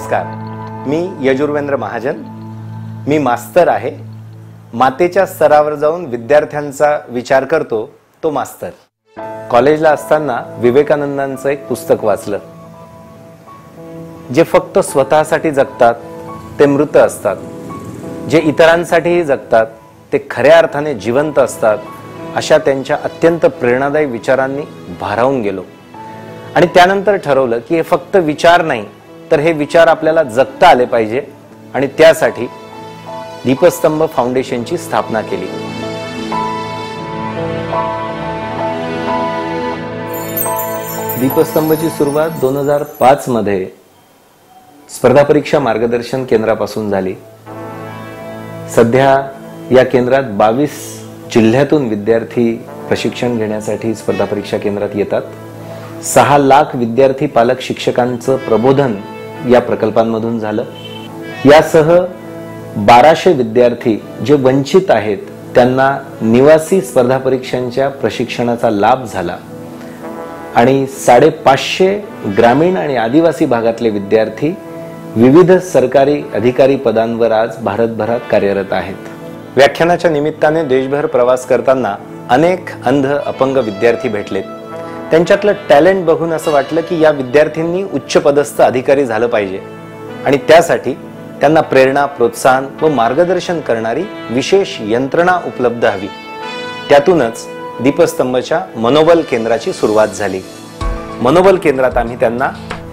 नमस्कार, मी यजुर्वेंद्र महाजन. मी मास्तर आहे. मातेच्या स्तरावर जाऊन विद्यार्थ्यांचा विचार करतो तो मास्तर. कॉलेजला असताना विवेकानंदांचं एक पुस्तक वाचलं. जे फक्त स्वतःसाठी जगतात ते मृत असतात, जे इतरांसाठीही जगतात ते खऱ्या अर्थाने जिवंत असतात, अशा त्यांच्या अत्यंत प्रेरणादायी विचारांनी भारावून गेलो. आणि त्यानंतर ठरवलं की हे फक्त विचार नाही तर हे विचार आपल्याला जगता आले पाहिजे, आणि त्यासाठी दीपस्तंभ फाउंडेशनची स्थापना केली. दीपस्तंभची सुरुवात 2005 मध्ये स्पर्धा परीक्षा मार्गदर्शन केंद्रापासून झाली. सध्या या केंद्रात 22 जिल्ह्यातून विद्यार्थी प्रशिक्षण घेण्यासाठी स्पर्धा परीक्षा केंद्रात येतात. 6 लाख विद्यार्थी पालक शिक्षकांचं प्रबोधन या प्रकल्पांमधून झालं. यासह 1200 विद्यार्थी जे वंचित आहेत त्यांना निवासी स्पर्धा परीक्षांच्या प्रशिक्षणाचा लाभ झाला. आणि 550 ग्रामीण आणि आदिवासी भागातले विद्यार्थी विविध सरकारी अधिकारी पदांवर आज भारतभरात कार्यरत आहेत. व्याख्यानाच्या निमित्ताने देशभर प्रवास करताना अनेक अंध अपंग विद्यार्थी भेटलेत. त्यांच्यातलं टॅलेंट बघून असं वाटलं की या विद्यार्थ्यांनी उच्च पदस्थ अधिकारी झालं पाहिजे, आणि त्यासाठी त्यांना प्रेरणा, प्रोत्साहन व मार्गदर्शन करणारी विशेष यंत्रणा उपलब्ध हवी. त्यातूनच दीपस्तंभच्या मनोबल केंद्राची सुरुवात झाली. मनोबल केंद्रात आम्ही त्यांना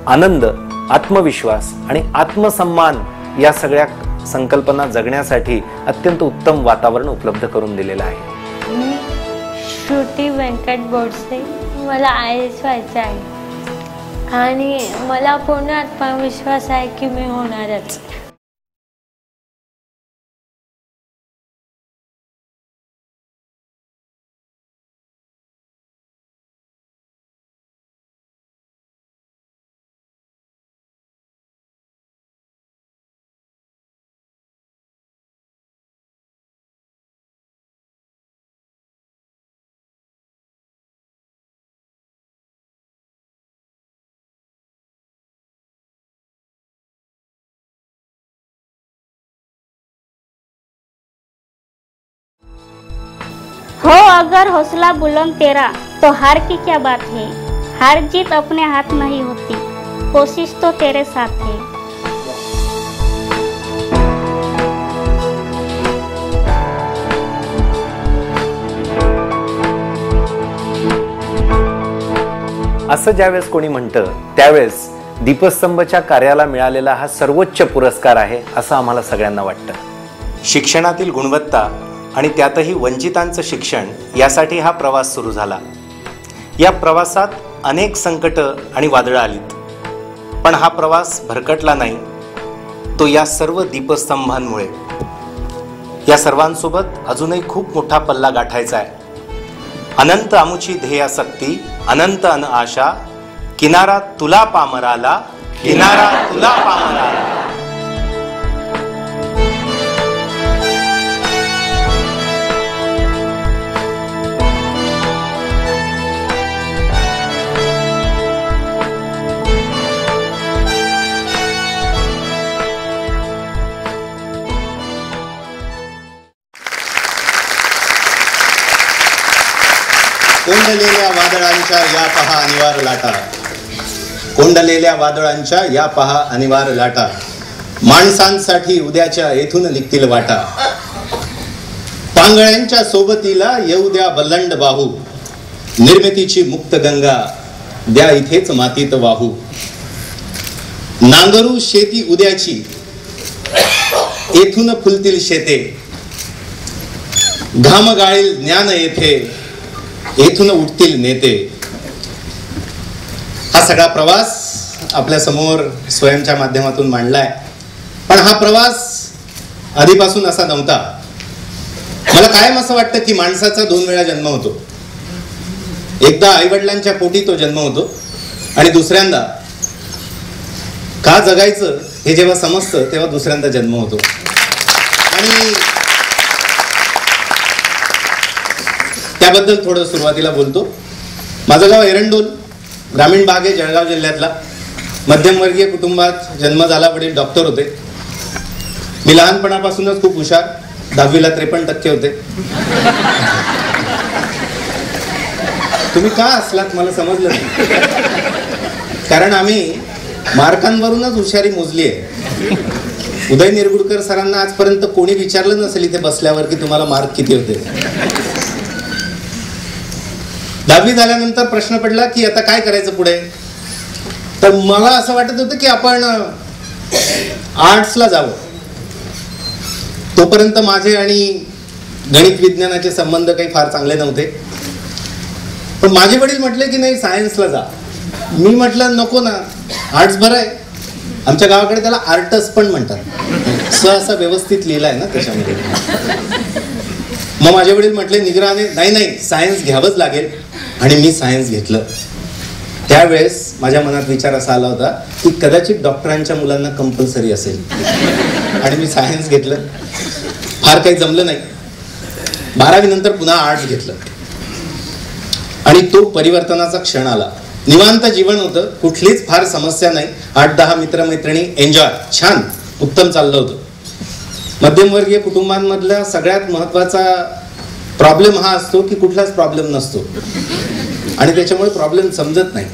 आनंद, आत्मविश्वास आणि आत्मसन्मान या सगळ्या संकल्पना जगण्यासाठी अत्यंत उत्तम वातावरण उपलब्ध करून दिलेलं आहे. मी श्रुती व्यंकट बोडसे. मला IAS व्हायचं आहे आणि मला पूर्ण आत्मविश्वास आहे की मी होणारच. हो अगर हौसला बुलंद तेरा तो हार की क्या बात है. हार जीत अपने हाथ नहीं होती, कोशिश तो तेरे साथ है. असं ज्यावेळेस कोणी म्हणतं त्यावेळेस दीपस्तंभच्या कार्याला मिळालेला हा सर्वोच्च पुरस्कार आहे असं आम्हाला सगळ्यांना वाटतं. शिक्षणातील गुणवत्ता आणि त्यातही वंचितांचं शिक्षण यासाठी हा प्रवास सुरू झाला. या प्रवासात अनेक संकटं आणि वादळं आलीत, पण हा प्रवास भरकटला नाही. तो या सर्व दीपस्तंभांमुळे. या सर्वांसोबत अजूनही खूप मोठा पल्ला गाठायचा आहे. अनंत आमुची ध्येयासक्ती, अनंत अन आशा, किनारा तुला पामराला, किनारा तुला पामराला. कोंडलेल्या वादळांच्या या पहा अनिवार्य लाटा, कोंडलेल्या वादळांच्या या पहा अनिवार्य लाटा, माणसांसाठी उद्याच्या येथून निघतील वाटा. पांगळ्यांच्या सोबतीला येऊ द्या बल्लंड बाहू, निर्मितीची मुक्त गंगा द्या इथेच मातीत वाहू. नांगरू शेती उद्याची, येथून फुलतील शेते, घाम गाळील ज्ञान येथे, येथून उठतील नेते. हा सगळा प्रवास आपल्या समोर स्वयंच्या माध्यमातून मांडलाय. पण हा प्रवास आधीपासून असा नव्हता. मला कायम असं वाटतं की माणसाचा 2 वेळा जन्म होतो. एकदा आईवडिलांच्या पोटी तो जन्म होतो, आणि दुसऱ्यांदा का जगायचं हे जेव्हा समजतं तेव्हा दुसऱ्यांदा जन्म होतो. आणि त्याबद्दल थोडं सुरुवातीला बोलतो. माझं गाव एरंडोल, ग्रामीण भाग आहे जळगाव जिल्ह्यातला. मध्यमवर्गीय कुटुंबात जन्म झाला. वडील डॉक्टर होते. मी लहानपणापासूनच खूप हुशार. 10वीला 53% होते. तुम्ही का असलात मला समजलं नाही, कारण आम्ही मार्कांवरूनच हुशारी मोजली आहे. उदय निरगुडकर सरांना आजपर्यंत कोणी विचारलं नसेल इथे बसल्यावर की तुम्हाला मार्क किती होते. 10वी झाल्यानंतर प्रश्न पडला की आता काय करायचं पुढे. तर मला असं वाटत होतं की आपण आर्ट्सला जावं. तोपर्यंत माझे आणि गणित विज्ञानाचे संबंध काही फार चांगले नव्हते. पण माझे वडील म्हटले की नाही सायन्सला जा. मी म्हटलं नको ना, आर्ट्स बरं आहे. आमच्या गावाकडे त्याला आर्टस पण म्हणतात. असं व्यवस्थित लिहिलंय ना त्याच्यामध्ये. मग माझे वडील म्हटले निग्रहाने नाही सायन्स घ्यावंच लागेल. आणि मी सायन्स घेतलं. त्यावेळेस माझ्या मनात विचार असा आला होता की कदाचित डॉक्टरांच्या मुलांना कंपल्सरी असेल. आणि मी सायन्स घेतलं. फार काही जमलं नाही. 12वी नंतर पुन्हा आर्ट्स घेतलं. आणि तो परिवर्तनाचा क्षण आला. निवांत जीवन होतं, कुठलीच फार समस्या नाही. 8-10 मित्रमैत्रिणी, एन्जॉय, छान उत्तम चाललं होतं. मध्यमवर्गीय कुटुंबांमधला सगळ्यात महत्वाचा प्रॉब्लेम हा असतो की कुठलाच प्रॉब्लेम नसतो आणि त्याच्यामुळे प्रॉब्लेम समजत नाही.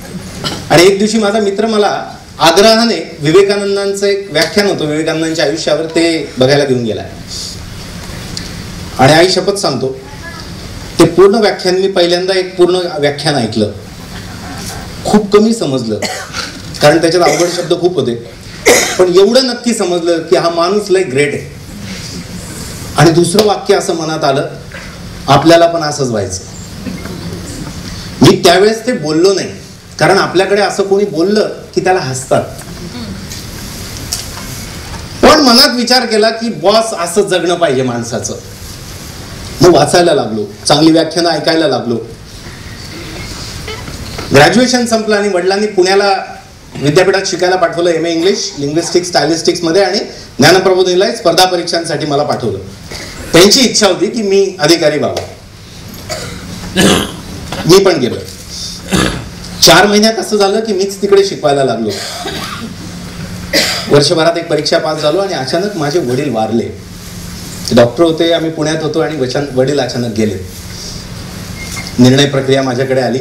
आणि एक दिवशी माझा मित्र मला आग्रहाने विवेकानंदांचं एक व्याख्यान होतं विवेकानंदांच्या आयुष्यावर, ते बघायला घेऊन गेलाय. आणि आई शपथ सांगतो ते पूर्ण व्याख्यान मी पहिल्यांदा एक पूर्ण व्याख्यान ऐकलं. खूप कमी समजलं कारण त्याच्यात अवघड शब्द खूप होते. पण एवढं नक्की समजलं की हा माणूस लय ग्रेट आहे. आणि दुसरं वाक्य असं मनात आलं, आपल्याला पण असंच व्हायचं. मी त्यावेळेस ते बोललो नाही कारण आपल्याकडे असं कोणी बोललं की त्याला हसतात. पण मनात विचार केला की बॉस असं जगणं पाहिजे माणसाचं. मग वाचायला लागलो, चांगली व्याख्यानं ऐकायला लागलो. ग्रॅज्युएशन संपलं आणि वडिलांनी पुण्याला विद्यापीठात शिकायला पाठवलं. MA इंग्लिश, लिंग्विस्टिक्स, स्टायलिस्टिक्स मध्ये. आणि ज्ञानप्रबोधिनीला स्पर्धा परीक्षांसाठी मला पाठवलं. त्यांची इच्छा होती की मी अधिकारी व्हावं. मी पण गेलो. 4 महिन्यात असं झालं की मीच तिकडे शिकवायला लागलो. वर्षभरात एक परीक्षा पास झालो आणि अचानक माझे वडील वारले. डॉक्टर होते, आम्ही पुण्यात होतो आणि वडील अचानक गेले. निर्णय प्रक्रिया माझ्याकडे आली.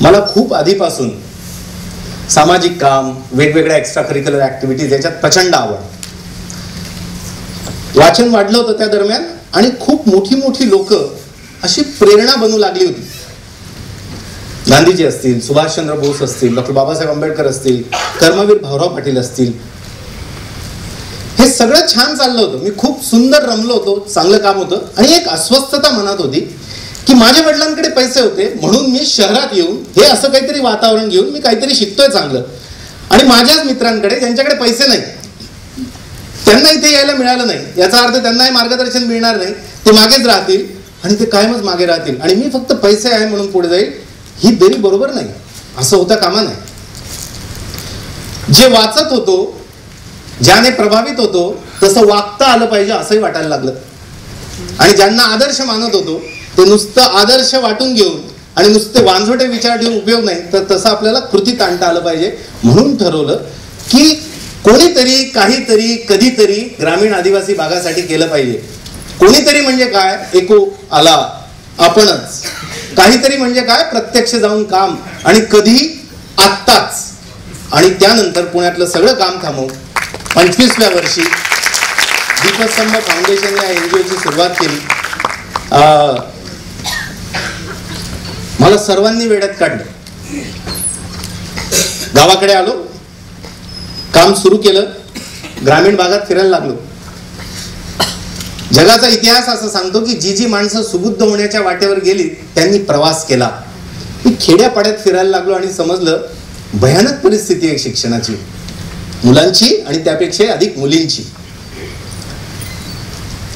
मला खूप आधीपासून सामाजिक काम, वेगवेगळ्या एक्स्ट्रा करिक्युलर ऍक्टिव्हिटीज याच्यात प्रचंड आवड. वाचन वाढलं होतं त्या दरम्यान आणि खूप मोठी मोठी लोक अशी प्रेरणा बनू लागली होती. गांधीजी असतील, सुभाषचंद्र बोस असतील, डॉक्टर बाबासाहेब आंबेडकर असतील, कर्मवीर भाऊराव पाटील असतील. हे सगळं छान चाललं होतं. मी खूप सुंदर रमलो होतो, चांगलं काम होतं. आणि एक अस्वस्थता मनात होती की माझ्या वडिलांकडे पैसे होते म्हणून मी शहरात येऊन हे असं काहीतरी वातावरण घेऊन मी काहीतरी शिकतोय चांगलं. आणि माझ्याच मित्रांकडे ज्यांच्याकडे पैसे नाही त्यांना इथे यायला मिळालं नाही. याचा अर्थ त्यांनाही मार्गदर्शन मिळणार नाही. ते मागेच राहतील आणि ते कायमच मागे राहतील आणि मी फक्त पैसे आहे म्हणून पुढे जाईल. ही बेरी बरोबर नाही. असं होता कामा नये. जे वाचत होतो, ज्याने प्रभावित होतो तसं वागता आलं पाहिजे असंही वाटायला लागलं. आणि ज्यांना आदर्श मानत होतो ते नुसतं आदर्श वाटून घेऊन आणि नुसते वांझोटे विचार ठेवून उपयोग नाही, तर तसं आपल्याला कृतीत आणता आलं पाहिजे. म्हणून ठरवलं की कोणीतरी काहीतरी कधीतरी ग्रामीण आदिवासी भागासाठी केलं पाहिजे. कोणीतरी म्हणजे काय, एको आला आपणच. काहीतरी म्हणजे काय, प्रत्यक्ष जाऊन काम. आणि कधी, आत्ताच. आणि त्यानंतर पुण्यातलं सगळं काम थांबवून 25व्या वर्षी दीपस्तंभ फाउंडेशन या NGOची सुरुवात केली. मला सर्वांनी वेड्यात काढलं. गावाकडे आलो, काम सुरू केलं, ग्रामीण भागात फिरायला लागलो. जगाचा इतिहास असं सांगतो की जी जी माणसं सुबुद्ध होण्याच्या वाटेवर गेली त्यांनी प्रवास केला. मी खेड्यापाड्यात फिरायला लागलो आणि समजलं भयानक परिस्थिती आहे शिक्षणाची, मुलांची आणि त्यापेक्षा अधिक मुलींची.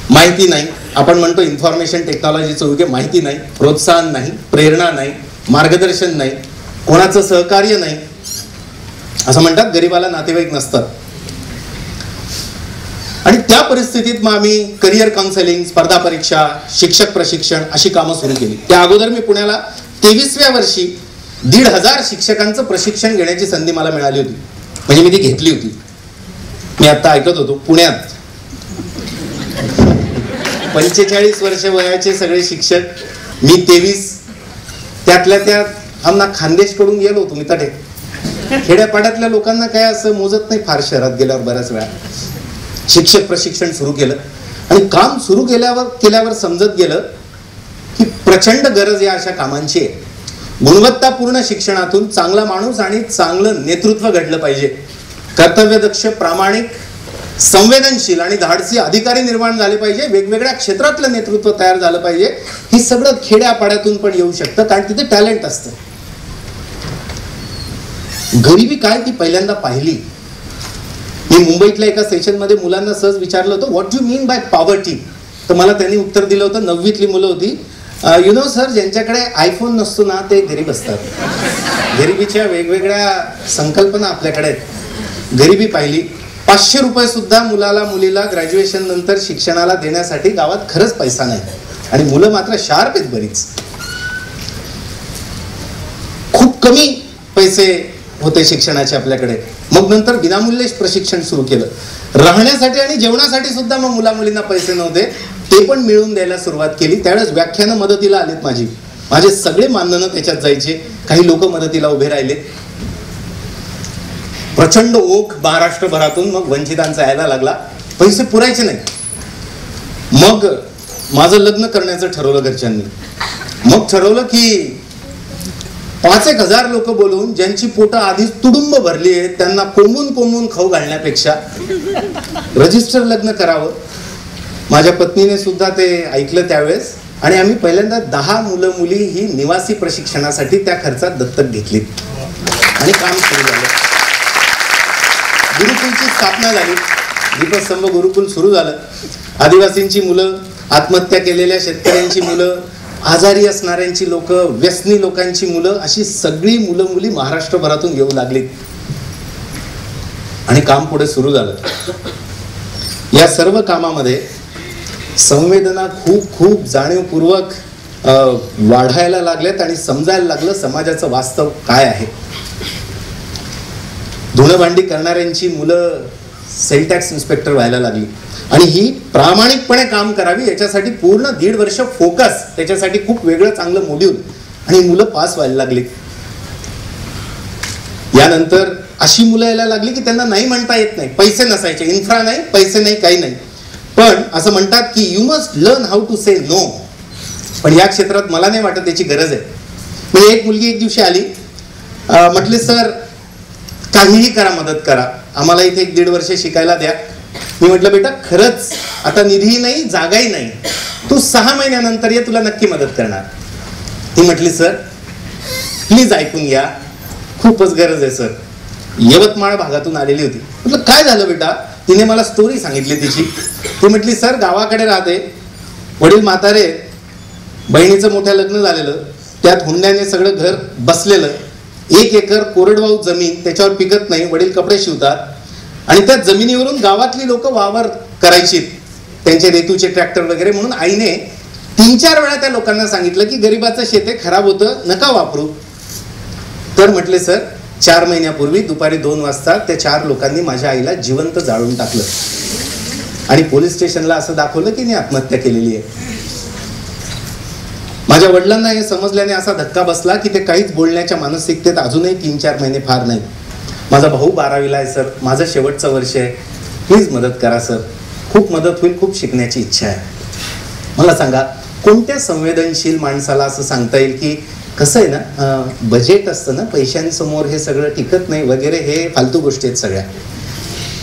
माहिती नाही, आपण म्हणतो इन्फॉर्मेशन टेक्नॉलॉजीचं युग आहे. माहिती नाही, प्रोत्साहन नाही, प्रेरणा नाही, मार्गदर्शन नाही, कोणाचं सहकार्य नाही. असं म्हणतात गरिबाला नातेवाईक नसतात. आणि त्या परिस्थितीत मग आम्ही करिअर काउन्सिलिंग, स्पर्धा परीक्षा, शिक्षक प्रशिक्षण अशी कामं सुरू केली. त्या अगोदर मी पुण्याला 23व्या वर्षी 1,500 शिक्षकांचं प्रशिक्षण घेण्याची संधी मला मिळाली होती. म्हणजे मी ती घेतली होती. मी आता ऐकत होतो पुण्यात 45 वर्ष वयाचे सगळे शिक्षक, मी 23, त्यातल्या त्यात आम्हाला खानदेश कडून गेलो होतो. मी तर खेड्यापाड्यातल्या लोकांना काय असं मोजत नाही फार शहरात गेल्यावर. बऱ्याच वेळा शिक्षक प्रशिक्षण सुरू केलं आणि काम सुरू केल्यावर समजत गेलं की प्रचंड गरज या अशा कामांची आहे. गुणवत्तापूर्ण शिक्षणातून चांगला माणूस आणि चांगलं नेतृत्व घडलं पाहिजे. कर्तव्यदक्ष, प्रामाणिक, संवेदनशील आणि धाडसी अधिकारी निर्माण झाले पाहिजे. वेगवेगळ्या क्षेत्रातलं नेतृत्व तयार झालं पाहिजे. हे सगळं खेड्यापाड्यातून पण येऊ शकतं, कारण तिथे टॅलेंट असतं. गरिबी काय ती पहिल्यांदा पाहिली. मी मुंबईतल्या एका सेशनमध्ये मुलांना सहज विचारलं होतं, what you mean by poverty. तर मला त्यांनी उत्तर दिलं होतं, 9वीतली मुलं होती, यु नो सर, ज्यांच्याकडे आयफोन नसतो ना ते गरीब असतात. गरिबीच्या वेगवेगळ्या संकल्पना आपल्याकडे आहेत. गरिबी पाहिली. 500 रुपये सुद्धा मुलाला मुलीला ग्रॅज्युएशन नंतर शिक्षणाला देण्यासाठी गावात खरंच पैसा नाही. आणि मुलं मात्र शार्प आहेत बरीच. खूप कमी पैसे होते शिक्षणाचे आपल्याकडे. मग नंतर विनामूल्य प्रशिक्षण सुरू केलं. राहण्यासाठी आणि जेवणासाठी सुद्धा मग मुला मुलींना पैसे नव्हते, ते पण मिळवून द्यायला सुरुवात केली. त्यावेळेस व्याख्यानं मदतीला आलेत माझे सगळे मानधन त्याच्यात जायचे. काही लोक मदतीला उभे राहिले. प्रचंड ओघ महाराष्ट्रभरातून मग वंचितांचा यायला लागला. पैसे पुरायचे नाही. मग माझं लग्न करण्याचं ठरवलं घरच्यांनी. मग ठरवलं की 5,000 लोक बोलवून ज्यांची पोटं आधीच तुडुंब भरली आहेत त्यांना कोंबून खाऊ घालण्यापेक्षा रजिस्टर लग्न करावं. माझ्या पत्नीने सुद्धा ते ऐकलं त्यावेळेस. आणि आम्ही पहिल्यांदा 10 मुलं मुली ही निवासी प्रशिक्षणासाठी त्या खर्चात दत्तक घेतली आणि काम सुरू झालं. गुरुकुलची स्थापना झाली. दीपस्तंभ गुरुकुल सुरू झालं. आदिवासींची मुलं, आत्महत्या केलेल्या शेतकऱ्यांची मुलं, आजारी असणाऱ्यांची लोक, व्यसनी लोकांची मुलं, अशी सगळी मुलं मुली महाराष्ट्रभरातून येऊ लागली आणि काम पुढे सुरू झालं. या सर्व कामामध्ये संवेदना खूप जाणीवपूर्वक वाढायला लागल्यात आणि समजायला लागलं समाजाचं वास्तव काय आहे. धुणभांडी करणाऱ्यांची मुलं सेल टॅक्स इन्स्पेक्टर व्हायला लागली आणि ही प्रामाणिकपणे काम करावी याच्यासाठी पूर्ण 1.5 वर्ष फोकस, त्याच्यासाठी खूप वेगळं चांगलं मॉड्यूल, आणि मुलं पास व्हायला लागली. यानंतर अशी मुलं यायला लागली की त्यांना नाही म्हणता येत नाही. पैसे नसायचे, इन्फ्रा नाही, पैसे नाही, काही नाही, पण असं म्हणतात की you must learn how to say no. पण या क्षेत्रात मला नाही वाटत त्याची गरज आहे. म्हणजे एक मुलगी एक दिवशी आली, म्हटले सर काहीही करा, मदत करा, आम्हाला इथे 1.5 वर्ष शिकायला द्या. मी म्हटलं बेटा खरंच आता निधीही नाही, जागाही नाही, तू 6 महिन्यानंतर ये, तुला नक्की मदत करणार. ती म्हटली सर प्लीज ऐकून घ्या, खूपच गरज आहे सर. यवतमाळ भागातून आलेली होती. म्हटलं काय झालं बेटा. तिने मला स्टोरी सांगितली तिची. ती म्हटली सर गावाकडे राहते, वडील म्हातारे, बहिणीचं मोठं लग्न झालेलं, त्यात हुंड्याने सगळं घर बसलेलं, 1 एकर कोरडवाहू जमीन, त्याच्यावर पिकत नाही, वडील कपडे शिवतात आणि त्या जमिनीवरून गावातली लोक वावर करायची, त्यांचे रेतूचे ट्रॅक्टर वगैरे. म्हणून आईने 3-4 वेळा त्या लोकांना सांगितलं की गरिबाचं शेत खराब होतं, नका वापरू. तर म्हटले सर 4 महिन्यापूर्वी दुपारी 2 वाजता त्या 4 लोकांनी माझ्या आईला जिवंत जाळून टाकलं आणि पोलीस स्टेशनला असं दाखवलं की मी आत्महत्या केलेली आहे. माझ्या वडिलांना हे समजल्याने असा धक्का बसला की ते काहीच बोलण्याच्या मानसिकतेत अजूनही 3-4 महिने फार नाही. माझा भाऊ 12वीला आहे सर, माझं शेवटचं वर्ष आहे, प्लीज मदत करा सर, खूप मदत होईल, खूप शिकण्याची इच्छा आहे. मला सांगा कोणत्या संवेदनशील माणसाला असं सांगता येईल की कसं आहे ना, बजेट असतं ना, पैशांसमोर हे सगळं टिकत नाही वगैरे, हे फालतू गोष्टी आहेत सगळ्या.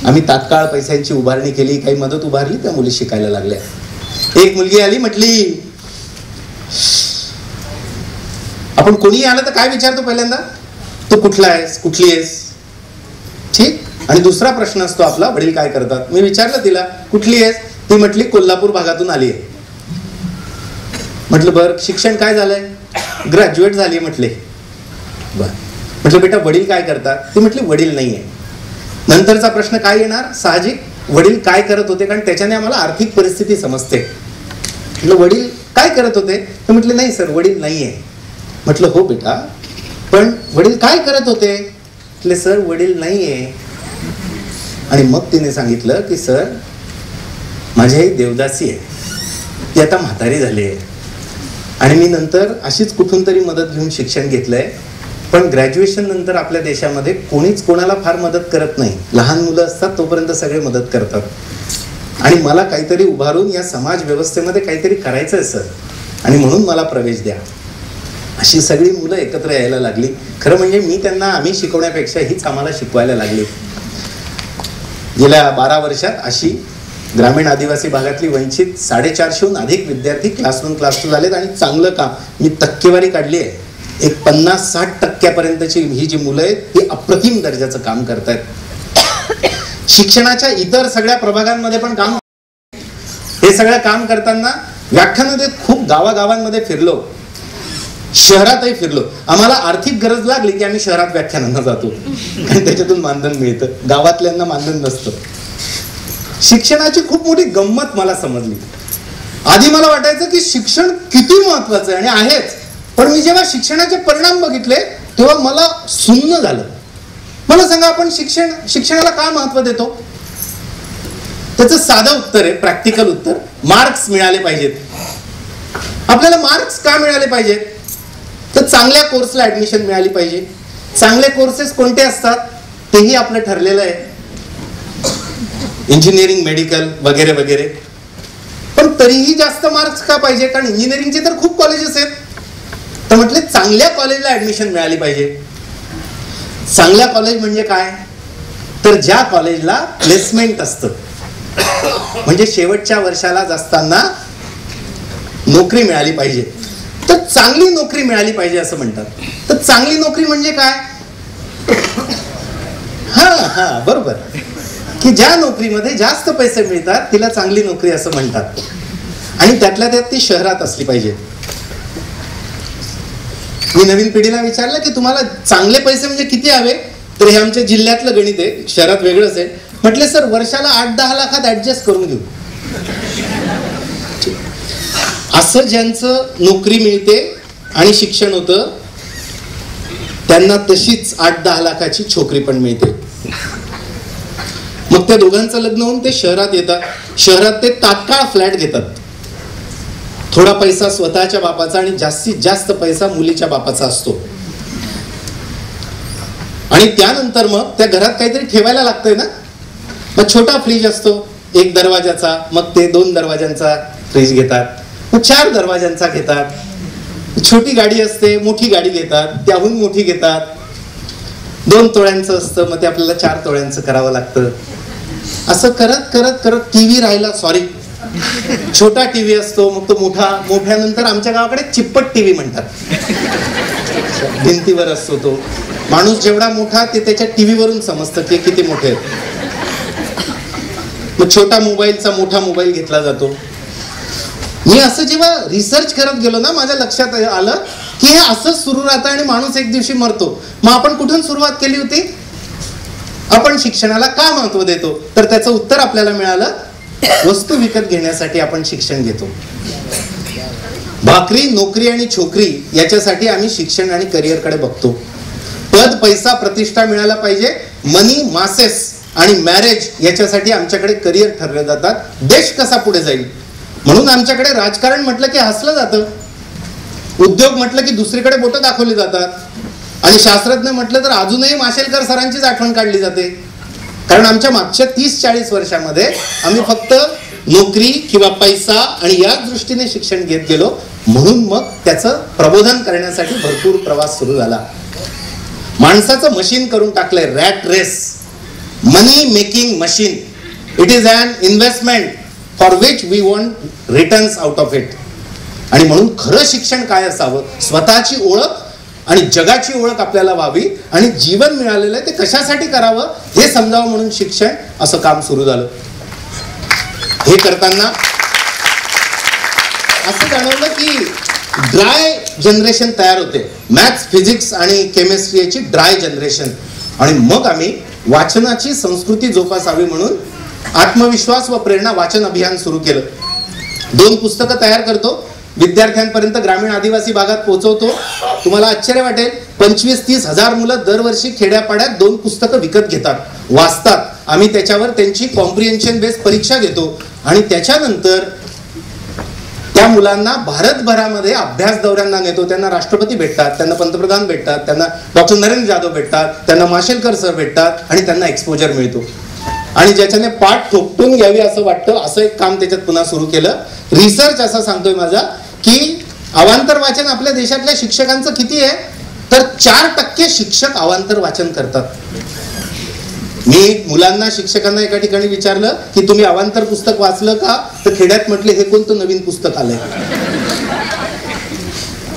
आम्ही तात्काळ पैशांची उभारणी केली, काही मदत उभारली, त्या मुली शिकायला लागल्या. एक मुलगी आली, म्हटली आपण कोणीही आलं तर काय विचारतो पहिल्यांदा, तू कुठला आहेस, कुठली आहेस, ठीक. आणि दुसरा प्रश्न असतो आपला, वडील काय करतात. मी विचारलं तिला कुठली आहेस, ती म्हटली कोल्हापूर भागातून आली आहे. म्हटलं बरं शिक्षण काय झालंय, ग्रॅज्युएट झाली. म्हटले बर. म्हटलं बेटा वडील काय करतात, ती म्हटली वडील नाहीये. नंतरचा प्रश्न काय येणार, साहजिक वडील काय करत होते, कारण त्याच्याने आम्हाला आर्थिक परिस्थिती समजते. म्हटलं वडील काय करत होते, तर म्हटले नाही सर वडील नाहीये. म्हटलं हो बेटा, पण वडील काय करत होते? म्हटले सर वडील नाहीये. आणि मग तिने सांगितलं की सर माझी आई देवदासी आहे, ती आता म्हातारी झाली आहे आणि मी नंतर अशीच कुठून तरी मदत घेऊन शिक्षण घेतलंय. पण ग्रॅज्युएशन नंतर आपल्या देशामध्ये कोणीच कोणाला फार मदत करत नाही. लहान मुलं असतात तोपर्यंत सगळे मदत करतात आणि मला काहीतरी उभारून या समाज व्यवस्थेमध्ये काहीतरी करायचं आहे सर, आणि म्हणून मला प्रवेश द्या. अशी सगळी मुलं एकत्र यायला लागली. खरं म्हणजे मी त्यांना आम्ही शिकवण्यापेक्षा हीच आम्हाला शिकवायला लागली. गेल्या 12 वर्षात अशी ग्रामीण आदिवासी भागातली वंचित 450हून अधिक विद्यार्थी क्लास 1 क्लास 2 झालेत आणि चांगलं काम, मी टक्केवारी काढली आहे, एक 50-60% ही जी मुलं आहेत ही अप्रतिम दर्जाचं काम करतायत. शिक्षणाच्या इतर सगळ्या प्रभागांमध्ये पण काम, हे सगळं काम करताना व्याख्यानं देत खूप गावागावांमध्ये फिरलो, शहरातही फिरलो. आम्हाला आर्थिक गरज लागली की आम्ही शहरात व्याख्यानांना जातो आणि त्याच्यातून मानधन मिळतं, गावातल्यांना मानधन नसतं. शिक्षणाची खूप मोठी गंमत मला समजली. आधी मला वाटायचं की शिक्षण किती महत्वाचं आहे आणि आहेच, पण मी जेव्हा शिक्षणाचे परिणाम बघितले तेव्हा मला सुन्न झालं. मला सांगा आपण शिक्षणाला का महत्व देतो? त्याचं साधं उत्तर आहे, प्रॅक्टिकल उत्तर, मार्क्स मिळाले पाहिजेत. आपल्याला मार्क्स का मिळाले पाहिजेत? तर चांगल्या कोर्सला ऍडमिशन मिळाली पाहिजे. चांगले कोर्सेस कोणते असतात तेही आपलं ठरलेलं आहे, इंजिनिअरिंग, मेडिकल वगैरे वगैरे. पण तरीही जास्त मार्क्स का पाहिजे? कारण इंजिनिअरिंगचे तर खूप कॉलेजेस आहेत. तर म्हटले चांगल्या कॉलेजला ऍडमिशन मिळाली पाहिजे. चांगल्या कॉलेज म्हणजे काय? तर ज्या कॉलेजला प्लेसमेंट असतं, म्हणजे शेवटच्या वर्षाला असताना नोकरी मिळाली पाहिजे. तर चांगली नोकरी मिळाली पाहिजे असं म्हणतात. तर चांगली नोकरी म्हणजे काय? हा बरोबर, की ज्या नोकरीमध्ये जास्त पैसे मिळतात तिला चांगली नोकरी असं म्हणतात, आणि त्यातल्या त्यात ती शहरात असली पाहिजे. मी नवीन पिढीला विचारलं की तुम्हाला चांगले पैसे म्हणजे किती हवे? तर हे आमच्या जिल्ह्यातलं गणित आहे, शहरात वेगळंच आहे. म्हटले सर वर्षाला 8-10 लाखात ऍडजस्ट करून घेऊ. असं ज्यांचं नोकरी मिळते आणि शिक्षण होतं त्यांना तशीच 8-10 लाखाची छोकरी पण मिळते. मग त्या दोघांचं लग्न होऊन ते शहरात येतात. शहरात ते तात्काळ फ्लॅट घेतात. थोडा पैसा स्वतःच्या बापाचा आणि जास्तीत जास्त पैसा मुलीच्या बापाचा असतो. आणि त्यानंतर मग त्या घरात काहीतरी ठेवायला लागतंय ना, मग छोटा फ्रीज असतो 1 दरवाजाचा, मग ते 2 दरवाजांचा फ्रीज घेतात, मग 4 दरवाजांचा घेतात. छोटी गाडी असते, मोठी गाडी घेतात, त्याहून मोठी घेतात. 2 तोळ्यांचं असतं, मग ते आपल्याला 4 तोळ्यांचं करावं लागतं. असं करत करत करत टीव्ही राहिला, सॉरी छोटा टीव्ही असतो, मग तो मोठ्यानंतर आमच्या गावाकडे चिप्पट टीव्ही म्हणतात, भिंतीवर असतो तो. माणूस जेवढा मोठा ते त्याच्या टीव्हीवरून समजतं की किती मोठे आहेत. मग छोटा मोबाईलचा मोठा मोबाईल घेतला जातो. मी असं जेव्हा रिसर्च करत गेलो ना, माझ्या लक्षात आलं की हे असंच सुरू राहतं आणि माणूस एक दिवशी मरतो. मग आपण कुठून सुरुवात केली होती? आपण शिक्षणाला का महत्व देतो? तर त्याचं उत्तर आपल्याला मिळालं, वस्तू विकत घेण्यासाठी आपण शिक्षण घेतो. भाकरी, नोकरी आणि छोकरी याच्यासाठी आम्ही शिक्षण आणि करिअरकडे बघतो. पद, पैसा, प्रतिष्ठा मिळायला पाहिजे. मनी, मासेस आणि मॅरेज याच्यासाठी आमच्याकडे करिअर ठरले जातात. देश कसा पुढे जाईल म्हणून आमच्याकडे राजकारण म्हटलं की हसलं जातं, उद्योग म्हटलं की दुसरीकडे बोटं दाखवली जातात, आणि शास्त्रज्ञ म्हटलं तर अजूनही माशेलकर सरांचीच आठवण काढली जाते. कारण आमच्या मागच्या 30-40 वर्षामध्ये आम्ही फक्त नोकरी किंवा पैसा आणि याच दृष्टीने शिक्षण घेत गेलो. म्हणून मग त्याचं प्रबोधन करण्यासाठी भरपूर प्रवास सुरू झाला. माणसाचं मशीन करून टाकलंय, rat race, money making machine. It is an investment for which we want returns out of it. आणि म्हणून खरं शिक्षण काय असावं, स्वतःची ओळख आणि जगाची ओळख आपल्याला व्हावी, आणि जीवन मिळालेलं आहे ते कशासाठी करावं हे समजावं म्हणून शिक्षण असं काम सुरू झालं. हे करताना असं जाणवलं की ड्राय जनरेशन तयार होते. मॅथ्स, फिजिक्स आणि केमिस्ट्री याची ड्राय जनरेशन. आणि मग आम्ही वाचनाची संस्कृती जोपासावी म्हणून आत्मविश्वास व प्रेरणा वाचन अभियान सुरू केलं. 2 पुस्तकं तयार करतो. विद्यार्थ्यांपर्यंत ग्रामीण आदिवासी भागात पोहोचवतो. तुम्हाला आश्चर्य वाटेल, 25-30 हजार मुलं दरवर्षी खेड्यापाड्यात 2 पुस्तकं विकत घेतात, वाचतात. आम्ही त्याच्यावर त्यांची कॉम्प्रिहेन्शन बेस्ड परीक्षा घेतो आणि त्याच्यानंतर त्या मुलांना भारतभरामध्ये अभ्यास दौऱ्यांना नेतो. त्यांना राष्ट्रपती भेटतात, त्यांना पंतप्रधान भेटतात, त्यांना डॉक्टर नरेंद्र जाधव भेटतात, त्यांना माशेलकर सर भेटतात आणि त्यांना एक्सपोजर मिळतो. आणि ज्याच्याने पाठ ठोकटून घ्यावी असं वाटतं असं एक काम त्याच्यात पुन्हा सुरू केलं. रिसर्च असा सांगतोय माझा की अवांतर वाचन आपल्या देशातल्या शिक्षकांचं किती आहे, तर 4% शिक्षक अवांतर वाचन करतात. मी मुलांना शिक्षकांना एका ठिकाणी विचारलं की तुम्ही अवांतर पुस्तक वाचलं का, तर खेड्यात म्हटले हे कोणतं नवीन पुस्तक आलंय.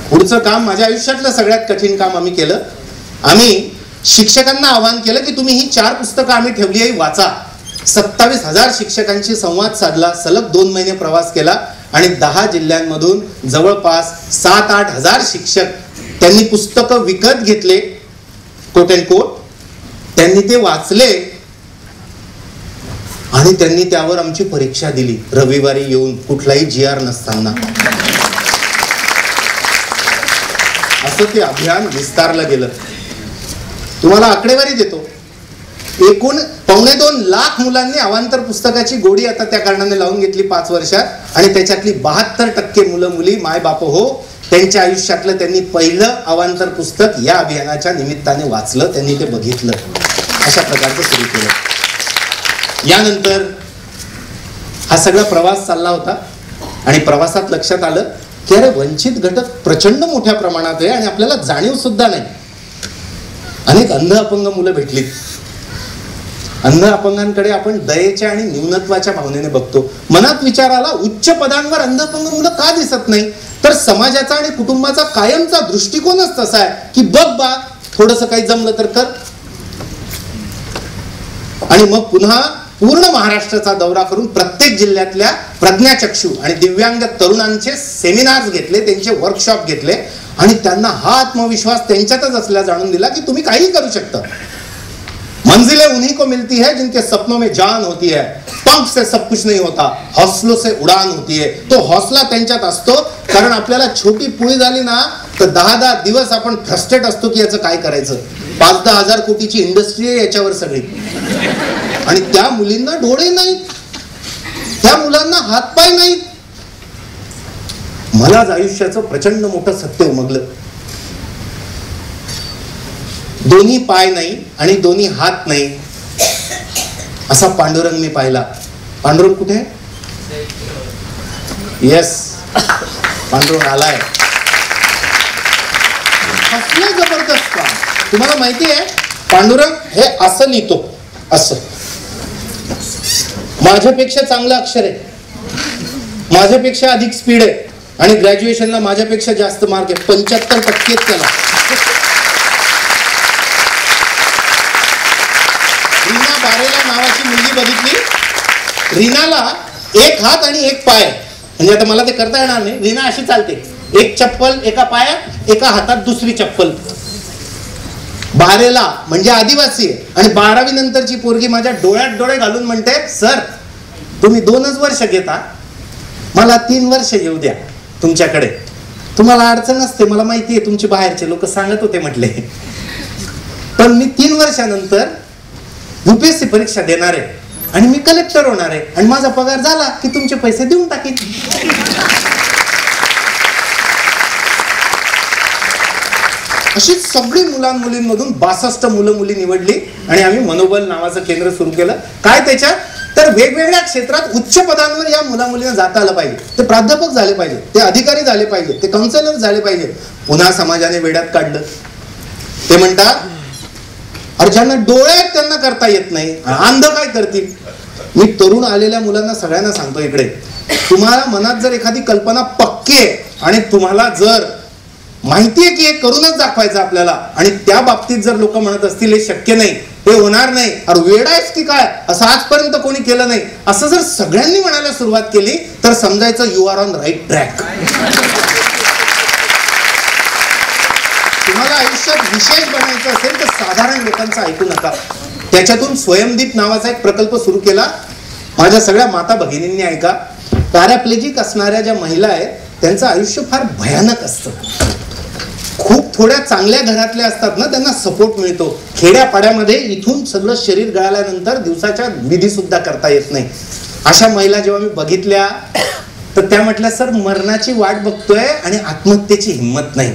पुढचं काम, माझ्या आयुष्यातलं सगळ्यात कठीण काम आम्ही केलं. आम्ही शिक्षकांना आवाहन केलं की तुम्ही ही 4 पुस्तकं आम्ही ठेवली आहे, वाचा. 27,000 शिक्षकांशी संवाद साधला, सलग 2 महिने प्रवास केला आणि 10 जिल्ह्यांमधून जवळपास 7-8 हजार शिक्षक त्यांनी पुस्तकं विकत घेतले, कोट अँड कोट. त्यांनी ते वाचले आणि त्यांनी त्यावर आमची परीक्षा दिली रविवारी येऊन, कुठलाही GR नसताना. असं ते अभियान विस्तारलं गेलं. तुम्हाला आकडेवारी देतो, एकूण 2.25 लाख मुलांनी अवांतर पुस्तकाची गोडी आता त्या कारणाने लावून घेतली 5 वर्षात आणि त्याच्यातली 72% मुलं मुली माय बाप हो त्यांच्या आयुष्यातलं त्यांनी पहिलं अवांतर पुस्तक या अभियानाच्या निमित्ताने वाचलं, त्यांनी ते बघितलं. अशा प्रकारचं सुरू केलं. यानंतर हा सगळा प्रवास चालला होता आणि प्रवासात लक्षात आलं की अरे वंचित घटक प्रचंड मोठ्या प्रमाणात आहे आणि आपल्याला जाणीव सुद्धा नाही. अनेक अंध अपंग मुलं भेटलीत. अंध अपंगांकडे आपण दयेच्या आणि न्यूनत्वाच्या भावनेने बघतो. मनात विचार आला, उच्च पदांवर अंध अपंग मुलं का दिसत नाही, तर समाजाचा आणि कुटुंबाचा कायमचा दृष्टिकोनच तसा आहे की बघ बा, थोडंसं काही जमलं तर कर. आणि मग पुन्हा पूर्ण महाराष्ट्राचा दौरा करून प्रत्येक जिल्ह्यातल्या प्रज्ञाचक्षू आणि दिव्यांग तरुणांचे सेमिनार्स घेतले, त्यांचे वर्कशॉप घेतले आणि त्यांना हा आत्मविश्वास त्यांच्यातच असल्या जाणून दिला की तुम्ही काही करू शकता. मंजिलें उन्हीं को मिलती है जिनके सपनों में जान होती है, पंख से सब कुछ नहीं होता, हौसलों से उड़ान होती है. तो हौसला त्यांच्यात असतो, कारण आपल्याला छोटी पुळी झाली ना तर 10-10 दिवस आपण फ्रस्ट्रेट असतो की याचं काय करायचं. 5-10 हजार कोटीची इंडस्ट्री आहे याच्यावर सगळी. आणि त्या मुलींना डोळे नाहीत, त्या मुलांना हातपाय नाहीत. मलाच आयुष्याचं प्रचंड मोठं सत्य उमगलं. दोन्ही पाय नाही आणि दोन्ही हात नाही असा पांडुरंग मी पाहिला. पांडुरंग कुठे? येस, पांडुरंग आलाय. कसलं जबरदस्त काम. तुम्हाला माहिती आहे पांडुरंग हे असं लिहितो, असं. माझ्यापेक्षा चांगलं अक्षर आहे, माझ्यापेक्षा अधिक स्पीड आहे आणि ग्रॅज्युएशनला माझ्यापेक्षा जास्त मार्क आहे. 75% त्याला. रीना बारेला नावाची मुलगी बघितली. रीनाला 1 हात आणि 1 पाय, म्हणजे आता मला ते करता येणार नाही. रीना अशी चालते, 1 चप्पल एका पायात, एका हातात दुसरी चप्पल. बारेला म्हणजे आदिवासी आहे आणि 12वी नंतरची पोरगी माझ्या डोळ्यात डोळे घालून म्हणते, सर तुम्ही 2च वर्ष घेता, मला 3 वर्ष येऊ द्या तुमच्याकडे, तुम्हाला अडचण नसते, मला माहिती आहे तुमचे बाहेरचे लोक सांगत होते म्हटले, पण मी 3 वर्षानंतर UPSC परीक्षा देणार आहे आणि मी कलेक्टर होणार आहे आणि माझा पगार झाला की तुमचे पैसे देऊन टाकीन. अशी सगळी मुलांमुलींमधून 62 मुलं मुली निवडली आणि आम्ही मनोबल नावाचं केंद्र सुरू केलं. काय त्याच्यात, तर वेगवेगळ्या क्षेत्रात उच्च पदांवर या मुला मुलींना जाता आलं पाहिजे. ते प्राध्यापक झाले पाहिजे, ते अधिकारी झाले पाहिजे, ते काउन्सिलर झाले पाहिजे. पुन्हा समाजाने वेड्यात काढलं. ते म्हणतात अरे ज्यांना डोळे आहेत त्यांना करता येत नाही, अंध काय करतील. मी तरुण आलेल्या मुलांना सगळ्यांना सांगतो, इकडे तुम्हाला मनात जर एखादी कल्पना पक्की आहे आणि तुम्हाला जर माहितीये की हे करूनच दाखवायचं आपल्याला आणि त्या बाबतीत जर लोक म्हणत असतील हे शक्य नाही, हे होणार नाही, अरे वेडा आहेस की काय, असं आजपर्यंत कोणी केलं नाही, असं जर सगळ्यांनी म्हणायला सुरुवात केली तर समजायचं you are on right track. तुम्हाला आयुष्यात विशेष बनायचं असेल तर साधारण लोकांचं ऐकू नका. त्याच्यातून स्वयंदीप नावाचा एक प्रकल्प सुरू केला. माझ्या सगळ्या माता भगिनींनी ऐका. पॅराप्लेजिक असणाऱ्या ज्या महिला आहेत त्यांचं आयुष्य फार भयानक असतं. खूप थोड्या चांगल्या घरातल्या असतात ना, त्यांना सपोर्ट मिळतो. खेड्यापाड्यामध्ये इथून सगळं शरीर गळाल्यानंतर दिवसाच्या विधी सुद्धा करता येत नाही. अशा महिला जेव्हा मी बघितल्या तर त्या म्हटल्या, सर मरणाची वाट बघतोय आणि आत्महत्येची हिंमत नाही.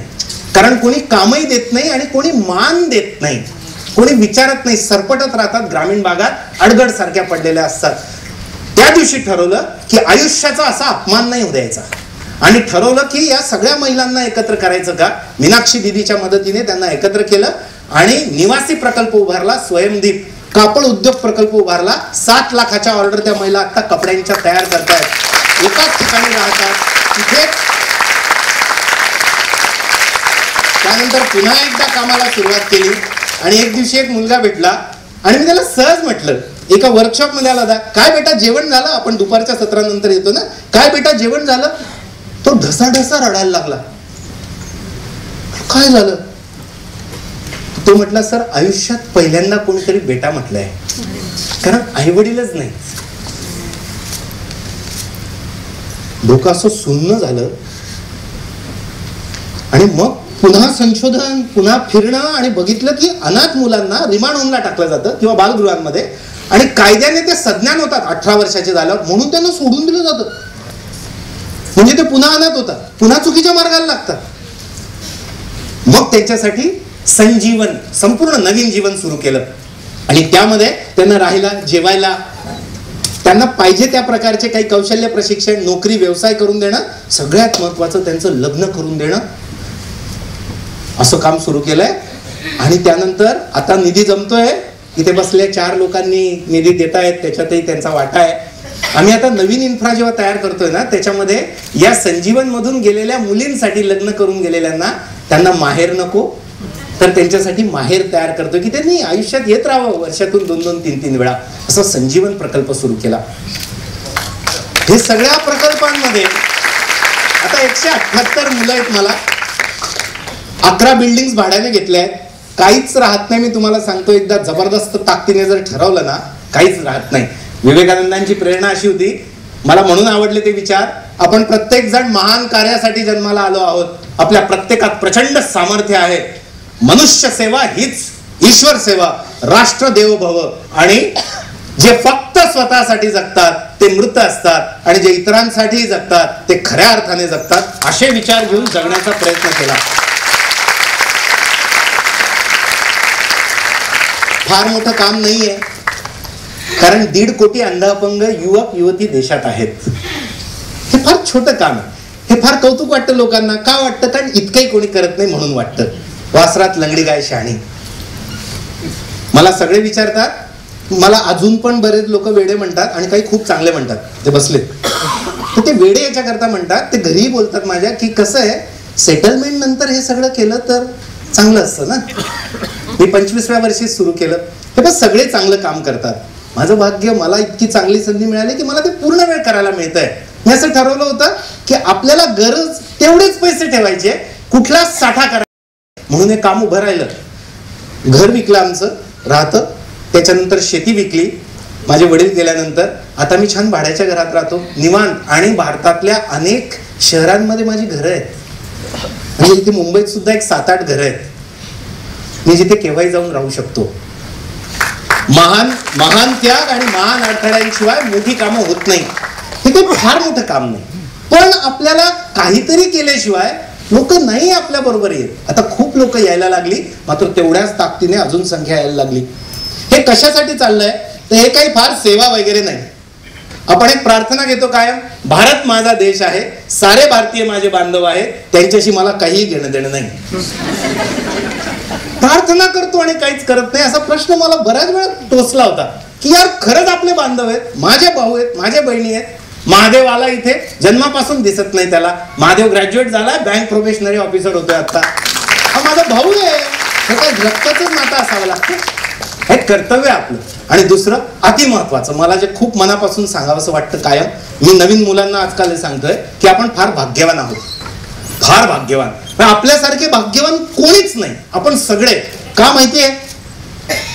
कारण कोणी कामही देत नाही आणि कोणी मान देत नाही, कोणी विचारत नाही, सरपटत राहतात. ग्रामीण भागात अडगड सारख्या पडलेल्या असतात. त्या दिवशी ठरवलं की आयुष्याचा असा अपमान नाही होऊ द्यायचा आणि ठरवलं की या सगळ्या महिलांना एकत्र करायचं का. मीनाक्षी दिदीच्या मदतीने त्यांना एकत्र केलं आणि निवासी प्रकल्प उभारला. स्वयंदीप कापड उद्योग प्रकल्प उभारला. 7 लाखाच्या ऑर्डर त्या महिला आता कपड्यांच्या तयार करतायत. एकाच ठिकाणी राहतात तिथे. त्यानंतर पुन्हा एकदा कामाला सुरुवात केली आणि एक दिवशी एक मुलगा भेटला आणि मी त्याला सहज म्हटलं, एका वर्कशॉप मध्ये आला, काय बेटा जेवण झालं, आपण दुपारच्या सत्रानंतर येतो ना, काय बेटा जेवण झालं. तो ढसाढसा रडायला लागला. काय झालं. तो म्हटला, सर आयुष्यात पहिल्यांदा कोणीतरी बेटा म्हटलंय, कारण आई वडीलच नाही. डोकं असं सुन्न झालं आणि मग पुन्हा संशोधन, पुन्हा फिरणं आणि बघितलं की अनाथ मुलांना रिमांड होमला टाकलं जातं किंवा बालगृहांमध्ये आणि कायद्याने ते सज्ञान होतात 18 वर्षाचे झाल्यावर, म्हणून त्यांना सोडून दिलं जातं. म्हणजे ते पुन्हा अनाथ होतात, पुन्हा चुकीच्या मार्गाला लागतात. मग त्यांच्यासाठी संजीवन, संपूर्ण नवीन जीवन सुरू केलं आणि त्यामध्ये त्यांना राहायला, जेवायला, त्यांना पाहिजे त्या प्रकारचे काही कौशल्य प्रशिक्षण, नोकरी, व्यवसाय करून देणं, सगळ्यात महत्वाचं त्यांचं लग्न करून देणं, असं काम सुरू केलंय. आणि त्यानंतर आता निधी जमतोय. इथे बसले 4 लोकांनी निधी देत आहेत, त्याच्यातही त्यांचा वाटा आहे. आम्ही आता नवीन इन्फ्रा जेव्हा तयार करतोय ना, त्याच्यामध्ये या संजीवन मधून गेलेल्या मुलींसाठी, लग्न करून गेलेल्यांना, त्यांना माहेर नको तर त्यांच्यासाठी माहेर तयार करतोय की त्यांनी आयुष्यात येत राहावं वर्षातून 2-2, 3-3 वेळा. असा संजीवन प्रकल्प सुरू केला. हे सगळ्या प्रकल्पांमध्ये आता 178 मुलं आहेत. मला 11 बिल्डिंग भाड्याने घेतल्या आहेत. काहीच राहत नाही. मी तुम्हाला सांगतो, एकदा जबरदस्त ताकदीने जर ठरवलं ना, काहीच राहत नाही. विवेकानंदांची प्रेरणा अशी होती, मला म्हणून आवडले ते विचार, आपण प्रत्येक जण महान कार्यासाठी जन्माला आलो आहोत. आपल्या प्रत्येकात प्रचंड सामर्थ्य आहे. मनुष्य सेवा हीच ईश्वर सेवा, राष्ट्र देवो भव. आणि जे फक्त स्वतःसाठी जगतात ते मृत असतात आणि जे इतरांसाठी जगतात ते खऱ्या अर्थाने जगतात. असे विचार घेऊन जगण्याचा प्रयत्न केला. फार मोठं काम नाहीये, कारण 1.5 कोटी अंधापंग युवक युवती देशात आहेत. हे फार छोटं काम आहे. हे फार कौतुक वाटतं लोकांना. का वाटतं? कारण इतकंही कोणी करत नाही म्हणून वाटतं. वासरात लंगडी गाय शहाणी. मला सगळे विचारतात, मला अजून पण बरेच लोक वेडे म्हणतात आणि काही खूप चांगले म्हणतात. ते बसले तर ते वेडे याच्याकरता म्हणतात, ते घरीही बोलतात माझ्या की कसं आहे, सेटलमेंट नंतर हे सगळं केलं तर चांगलं असतं ना. मी 25व्या वर्षी सुरू केलं. हे बस सगळे चांगलं काम करतात. माझं भाग्य, मला इतकी चांगली संधी मिळाली की मला ते पूर्ण वेळ करायला मिळतंय. मी असं ठरवलं होतं की आपल्याला गरज तेवढेच पैसे ठेवायचे, कुठलाच साठा करायचा म्हणून हे काम उभं राहिलं. घर विकलं आमचं राहतं, त्याच्यानंतर शेती विकली. माझे वडील गेल्यानंतर आता मी छान भाड्याच्या घरात राहतो, निवांत. आणि भारतातल्या अनेक शहरांमध्ये माझी घरं आहेत. म्हणजे इथे मुंबईत सुद्धा एक 7-8 घरं आहेत मी जिथे केव्हाही जाऊन राहू शकतो. महान त्याग आणि महान अडथळ्यांशिवाय मोठी कामं होत नाही. हे काही फार मोठं काम नाही, पण आपल्याला काहीतरी केल्याशिवाय लोक नाही आपल्या बरोबर येत. आता खूप लोक यायला लागली, मात्र तेवढ्याच ताकदीने अजून संख्या यायला लागली. हे कशासाठी चाललंय? तर हे काही फार सेवा वगैरे नाही. आपण एक प्रार्थना घेतो कायम, भारत माझा देश आहे, सारे भारतीय माझे बांधव आहेत, त्यांच्याशी मला काही घेणं देणं नाही. प्रार्थना करतो आणि काहीच करत नाही. असा प्रश्न मला बऱ्याच वेळा टोचला होता की यार खरंच आपले बांधव आहेत, माझे भाऊ आहेत, माझ्या बहिणी आहेत. महादेव आला इथे, जन्मापासून दिसत नाही त्याला. महादेव ग्रॅज्युएट झाला, बँक प्रोबेशनरी ऑफिसर होतोय आता. हा माझा भाऊ आहे. हे काय रक्ताचंच नातं असावं लागतं? हे कर्तव्य आपलं. आणि दुसरं अति महत्वाचं, मला जे खूप मनापासून सांगावंसं वाटतं कायम, मी नवीन मुलांना आजकाल हे सांगतोय की आपण फार भाग्यवान आहोत. फार भाग्यवान. आपल्यासारखे भाग्यवान कोणीच नाही. आपण सगळे का माहितीये?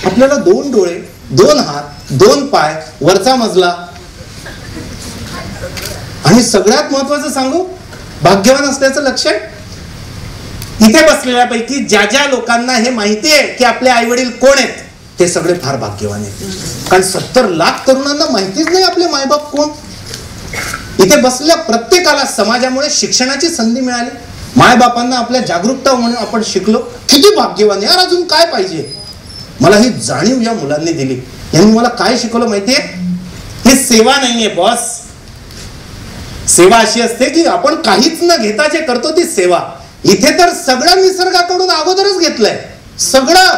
आपल्याला 2 डोळे, 2 हात, 2 पाय, वरचा मजला. आणि सगळ्यात महत्वाचं सांगू, भाग्यवान असल्याचं लक्षण? इथे बसलेल्यापैकी ज्या ज्या लोकांना हे माहिती आहे की आपले आई वडील कोण आहेत ते सगळे फार भाग्यवान आहेत. कारण 70 लाख तरुणांना माहितीच नाही आपले मायबाप कोण. इथे बसलेल्या प्रत्येकाला समाजामुळे शिक्षणाची संधी मिळाली. मायबापांना आपल्या जागरूकता म्हणून आपण शिकलो. किती भाग्यवान यार, अजून काय पाहिजे. मला ही जाणीव या मुलांनी दिली. यांनी मला काय शिकवलं माहितीये? ही सेवा नाहीये बॉस. सेवा अशी असते की आपण काहीच न घेता जे करतो ती सेवा. इथे तर सगळं निसर्गाकडून अगोदरच घेतलंय सगळं,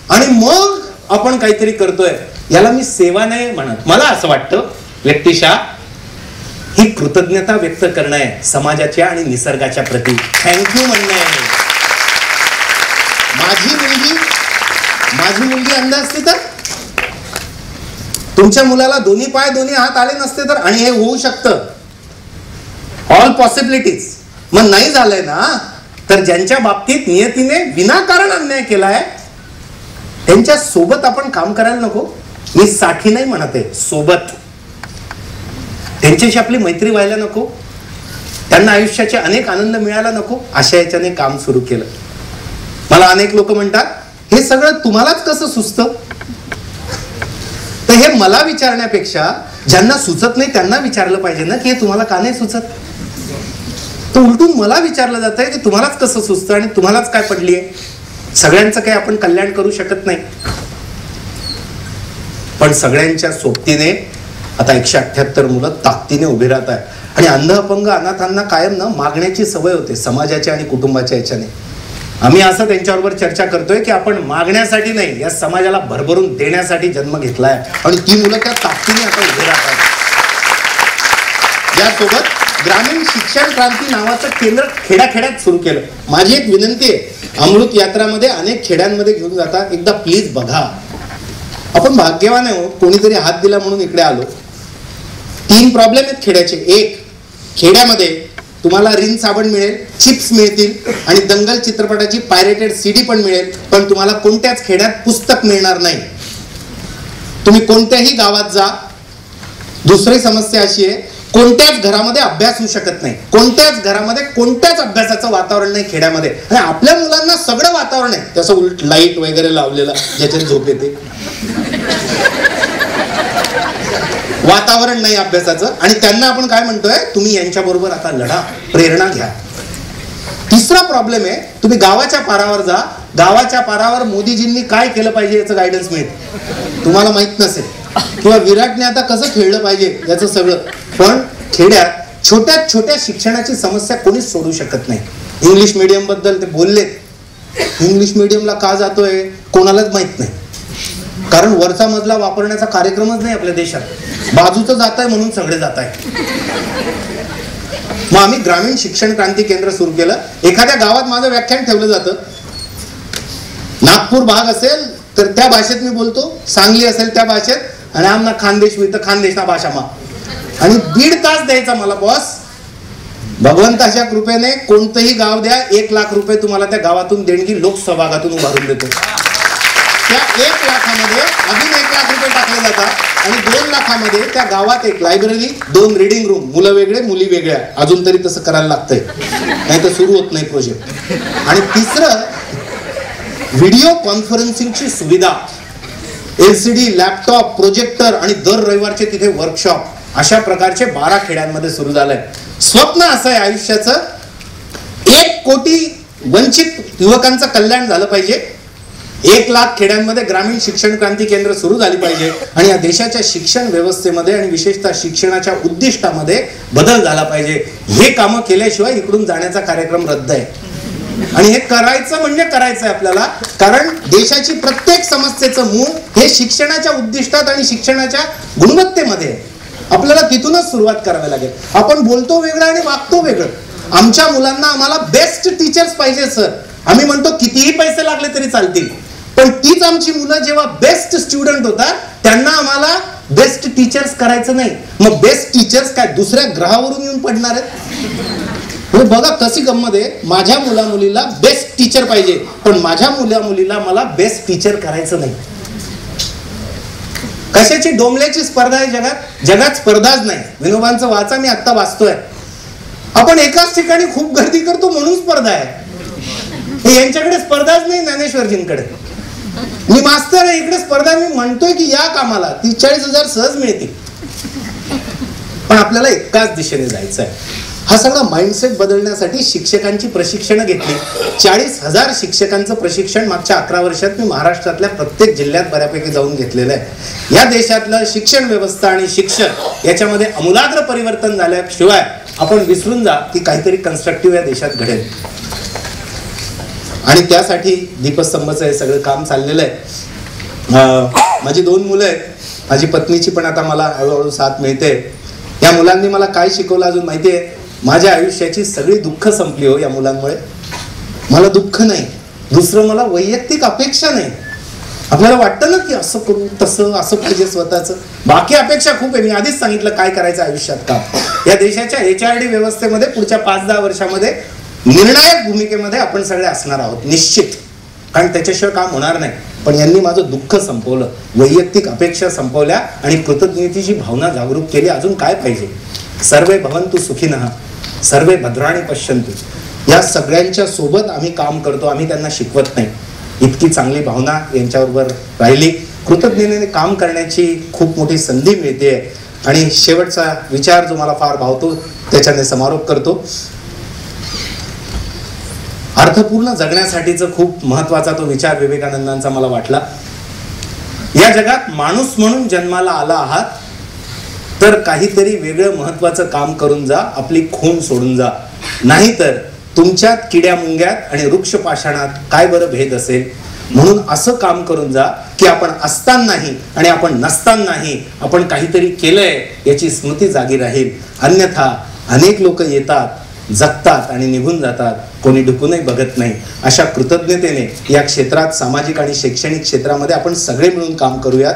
आणि मग आपण काहीतरी करतोय. याला मी सेवा नाही म्हणत. मला असं वाटतं व्यक्तिशः ही कृतज्ञता व्यक्त करणं आहे समाजाच्या आणि निसर्गाच्या प्रती. थँक्यू म्हणणं आहे. माझी मुलगी अंध असते तर, तुमच्या मुलाला दोन्ही पाय दोन्ही हात आले नसते तर, आणि हे होऊ शकतं, ऑल पॉसिबिलिटीज. मग नाही झालंय ना, तर ज्यांच्या बाबतीत नियतीने विनाकारण अन्याय केलाय त्यांच्या सोबत आपण काम करायला नको. मी साठी नाही म्हणत आहे, सोबत. त्यांच्याशी आपली मैत्री व्हायला नको, त्यांना आयुष्याचे अनेक आनंद मिळायला नको, अशा याच्याने काम सुरू केलं. मला अनेक लोक म्हणतात हे सगळं तुम्हालाच कसं सुचतं. तर हे मला विचारण्यापेक्षा ज्यांना सुचत नाही त्यांना विचारलं पाहिजे ना की हे तुम्हाला का नाही सुचत. तर उलटून मला विचारलं जात आहे की तुम्हालाच कसं सुचतं आणि तुम्हालाच काय पडली आहे. सगळ्यांचं काही आपण कल्याण करू शकत नाही, पण सगळ्यांच्या सोबतीने आता 178 मुलं ताकदीने उभी राहत आहे. आणि अंध अपंग अनाथांना कायम ना मागण्याची सवय होते समाजाच्या आणि कुटुंबाच्या याच्याने. आम्ही असं त्यांच्याबरोबर चर्चा करतोय की आपण मागण्यासाठी नाही, या समाजाला भरभरून देण्यासाठी जन्म घेतलाय, आणि ती मुलं त्या ताकदीने आता उभी राहतात. यासोबत ग्रामीण शिक्षण क्रांती नावाचं केंद्र खेड्याखेड्यात सुरू केलं. माझी एक विनंती आहे, अमृत यात्रामध्ये अनेक खेड्यांमध्ये घेऊन जातात, एकदा प्लीज बघा. आपण भाग्यवान आहे, कोणीतरी हात दिला म्हणून इकडे आलो. 3 प्रॉब्लेम आहेत खेड्याचे. एक, खेड्यामध्ये तुम्हाला रिन साबण मिळेल, चिप्स मिळतील आणि दंगल चित्रपटाची पायरेटेड CD पण मिळेल, पण तुम्हाला कोणत्याच खेड्यात पुस्तक मिळणार नाही. तुम्ही कोणत्याही गावात जा. दुसरी समस्या अशी आहे, कोणत्याच घरामध्ये अभ्यास होऊ शकत नाही. कोणत्याच घरामध्ये कोणत्याच अभ्यासाचं वातावरण नाही खेड्यामध्ये. आणि आपल्या मुलांना सगळं वातावरण आहे, त्याचं उलट लाईट वगैरे लावलेलं ज्याच्यात झोप येते. वातावरण नाही अभ्यासाचं, आणि त्यांना आपण काय म्हणतोय, तुम्ही यांच्याबरोबर आता लढा, प्रेरणा घ्या. तिसरा प्रॉब्लेम आहे, तुम्ही गावाच्या पारावर जा. गावाच्या पारावर मोदीजींनी काय केलं पाहिजे याचं गायडन्स मिळेल. तुम्हाला माहित नसेल, किंवा विराटने आता कसं खेळलं पाहिजे याचं सगळं. पण खेड्यात छोट्यात छोट्या शिक्षणाची समस्या कोणीच सोडू शकत नाही. इंग्लिश मीडियम बद्दल ते बोललेत. इंग्लिश मीडियमला का जातोय कोणालाच माहित नाही, कारण वरचा मजला वापरण्याचा कार्यक्रमच नाही आपल्या देशात. बाजूचं जात आहे म्हणून सगळे जात आहे. मग आम्ही ग्रामीण शिक्षण क्रांती केंद्र सुरू केलं. एखाद्या गावात माझं व्याख्यान ठेवलं जातं. नागपूर भाग असेल तर त्या भाषेत मी बोलतो, सांगली असेल त्या भाषेत, आणि आमना खानदेश मी तर खानदेशना भाषा मा. आणि 1.5 तास द्यायचा मला बॉस. भगवंताच्या कृपेने कोणतंही गाव द्या, 1 लाख रुपये तुम्हाला त्या गावातून देणगी लोकसहभागातून उभारून देतो. त्या 1 लाखामध्ये अजून 1 लाख रुपये टाकले जातात, आणि 2 लाखामध्ये त्या गावात एक लायब्ररी, 2 रीडिंग रूम, मुलं वेगळे मुली वेगळ्या. अजून तरी तसं करायला लागतंय, नाही तर सुरू होत नाही प्रोजेक्ट. आणि तिसरं, व्हिडिओ कॉन्फरन्सिंगची सुविधा, LCD, लॅपटॉप, प्रोजेक्टर, आणि दर रविवारचे तिथे वर्कशॉप. अशा प्रकारचे 12 खेड्यांमध्ये सुरू झालंय. स्वप्न असं आहे आयुष्याचं, 1 कोटी वंचित युवकांचं कल्याण झालं पाहिजे. 1 लाख खेड्यांमध्ये ग्रामीण शिक्षण क्रांती केंद्र सुरू झाली पाहिजे, आणि या देशाच्या शिक्षण व्यवस्थेमध्ये आणि विशेषतः शिक्षणाच्या उद्दिष्टामध्ये बदल झाला पाहिजे. हे कामं केल्याशिवाय इकडून जाण्याचा कार्यक्रम रद्द आहे. आणि हे करायचं म्हणजे करायचं आहे आपल्याला, कारण देशाची प्रत्येक समस्येचं मूळ हे शिक्षणाच्या उद्दिष्टात आणि शिक्षणाच्या गुणवत्तेमध्ये आहे. आपल्याला तिथूनच सुरुवात करावी लागेल. आपण बोलतो वेगळं आणि वागतो वेगळं. आमच्या मुलांना आम्हाला बेस्ट टीचर्स पाहिजे सर. आम्ही म्हणतो कितीही पैसे लागले तरी चालतील, पण तीच आमची मुलं जेव्हा बेस्ट स्टुडंट होतात त्यांना आम्हाला बेस्ट टीचर्स करायचं नाही. मग बेस्ट टीचर्स काय दुसऱ्या ग्रहावरून येऊन पडणार आहेत. बघा कशी गंमत आहे. माझ्या मुला मुलीला बेस्ट टीचर पाहिजे, पण माझ्या मुला मुलीला मला बेस्ट टीचर करायचं नाही. कशाची डोंबल्याची स्पर्धा आहे जगात. जगात स्पर्धाच नाही. विनोबांचं वाचा, मी आत्ता वाचतोय. आपण एकाच ठिकाणी खूप गर्दी करतो म्हणून स्पर्धा आहे. यांच्याकडे स्पर्धाच नाही, ज्ञानेश्वरजींकडे. मी मास्तर आहे, इकडे स्पर्धा. मी म्हणतोय की या कामाला 30-40,000 सहज मिळतील, पण आपल्याला एकाच दिशेने जायचं आहे. हा सगळा माइंडसेट बदलण्यासाठी शिक्षकांची प्रशिक्षण घेतली. 40,000 शिक्षकांचं प्रशिक्षण मागच्या 11 वर्षात मी महाराष्ट्रातल्या प्रत्येक जिल्ह्यात बऱ्यापैकी जाऊन घेतलेलं आहे. या देशातलं शिक्षण व्यवस्था आणि शिक्षण याच्यामध्ये आमूलाग्र परिवर्तन झाल्याशिवाय आपण विसरून जा की काहीतरी कन्स्ट्रक्टिव्ह या देशात घडेल. आणि त्यासाठी दीपस्तंभचं हे सगळं काम चाललेलं आहे. माझी 2 मुलं आहेत. माझी पत्नीची पण आता मला हळूहळू साथ मिळते. या मुलांनी मला काय शिकवलं अजून माहितीये? माझ्या आयुष्याची सगळी दुःख संपली हो या मुलांमुळे. मला दुःख नाही, दुसरं मला वैयक्तिक अपेक्षा नाही. आपल्याला वाटतं ना की असं करू, तसं, असं पाहिजे स्वतःचं. बाकी अपेक्षा खूप आहे. मी आधीच सांगितलं काय करायचं आयुष्यात काम. या देशाच्या HRD व्यवस्थेमध्ये पुढच्या 5-10 वर्षामध्ये निर्णायक भूमिकेमध्ये आपण सगळे असणार आहोत निश्चित, कारण त्याच्याशिवाय काम होणार नाही. पण यांनी माझं दुःख संपवलं, वैयक्तिक अपेक्षा संपवल्या आणि कृतज्ञतेची भावना जागरूक केली. अजून काय पाहिजे? सर्वे भवन्तु सुखिनः, सर्वे भद्राणि पश्यन्तु. या सगळ्यांच्या सोबत आम्ही काम करतो. आम्ही त्यांना शिकवत नाही. इतकी चांगली भावना यांच्याबरोबर राहिली. कृतज्ञतेने काम करण्याची खूप मोठी संधी मिळते. आणि शेवटचा विचार जो मला फार भावतो त्याच्याने समारोप करतो. अर्थपूर्ण जगण्यासाठीचा खूप महत्वाचा तो विचार विवेकानंदांचा मला वाटला. या जगात माणूस म्हणून जन्माला आला आहात तर काहीतरी वेगळं महत्वाचं काम करून जा, आपली खून सोडून जा. नाहीतर तुमच्यात किड्या मुंग्यात आणि वृक्ष पाषाणात काय बरं भेद असेल. म्हणून असं काम करून जा की आपण असतानाही आणि आपण नसतानाही आपण काहीतरी केलंय याची स्मृती जागी राहील. अन्यथा अनेक लोक येतात, जगतात आणि निघून जातात, कोणी ढुकूनही बघत नाही. अशा कृतज्ञतेने या क्षेत्रात, सामाजिक आणि शैक्षणिक क्षेत्रामध्ये आपण सगळे मिळून काम करूयात.